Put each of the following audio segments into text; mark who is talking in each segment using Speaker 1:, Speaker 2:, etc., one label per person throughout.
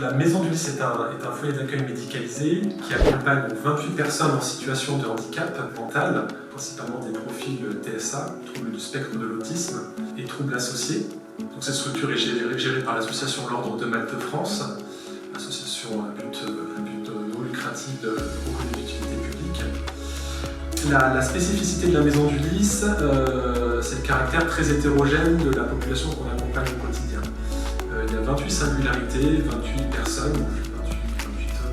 Speaker 1: La Maison du Lys est un foyer d'accueil médicalisé qui accompagne 28 personnes en situation de handicap mental, principalement des profils TSA, troubles du spectre de l'autisme et troubles associés. Donc cette structure est gérée par l'association L'Ordre de Malte de France, association à but non lucratif de reconnue d'utilité publique. La spécificité de la Maison du Lys, c'est le caractère très hétérogène de la population qu'on accompagne au quotidien. Il y a 28 singularités, 28 personnes,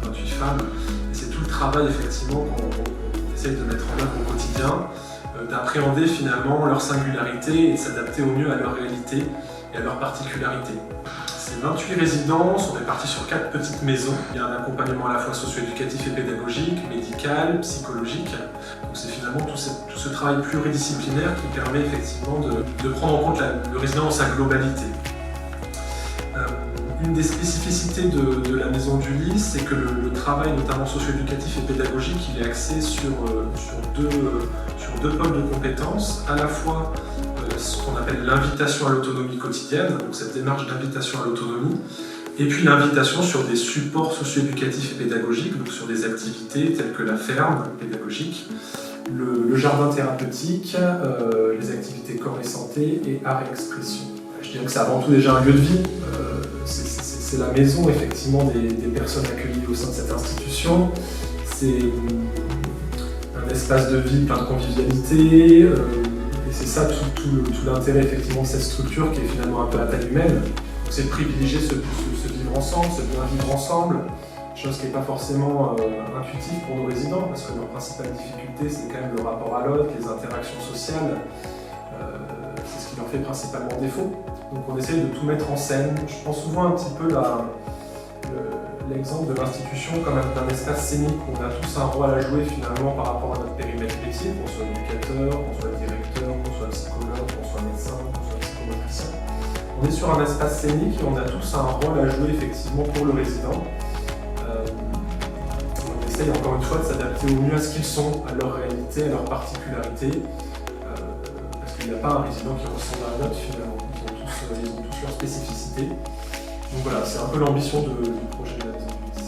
Speaker 1: 28 femmes, et c'est tout le travail effectivement qu'on essaye de mettre en œuvre au quotidien, d'appréhender finalement leur singularité et de s'adapter au mieux à leur réalité et à leurs particularités. Ces 28 résidents sont répartis sur 4 petites maisons. Il y a un accompagnement à la fois socio-éducatif et pédagogique, médical, psychologique. Donc c'est finalement tout ce travail pluridisciplinaire qui permet effectivement de prendre en compte le résident dans sa globalité. Une des spécificités de la Maison du Lys, c'est que le travail, notamment socio-éducatif et pédagogique, il est axé sur deux pôles de compétences, à la fois ce qu'on appelle l'invitation à l'autonomie quotidienne, donc cette démarche d'invitation à l'autonomie, et puis l'invitation sur des supports socio-éducatifs et pédagogiques, donc sur des activités telles que la ferme pédagogique, le jardin thérapeutique, les activités corps et santé et art et expression. Je dirais que c'est avant tout déjà un lieu de vie. C'est la maison effectivement des personnes accueillies au sein de cette institution. C'est un espace de vie plein de convivialité, et c'est ça tout l'intérêt effectivement de cette structure qui est finalement un peu à taille humaine. C'est de privilégier ce vivre ensemble, ce bien vivre ensemble, chose qui n'est pas forcément intuitive pour nos résidents, parce que leur principale difficulté c'est quand même le rapport à l'autre, les interactions sociales. C'est ce qui leur fait principalement défaut. Donc on essaye de tout mettre en scène. Je prends souvent un petit peu l'exemple de l'institution comme d'un espace scénique où on a tous un rôle à jouer finalement par rapport à notre périmètre métier, qu'on soit éducateur, qu'on soit directeur, qu'on soit psychologue, qu'on soit médecin, qu'on soit psychomotricien. On est sur un espace scénique et on a tous un rôle à jouer effectivement pour le résident. On essaye encore une fois de s'adapter au mieux à ce qu'ils sont, à leur réalité, à leur particularité. Il n'y a pas un résident qui ressemble à un autre finalement, ils ont tous leur spécificité. Donc voilà, c'est un peu l'ambition du projet de la Maison du Lys.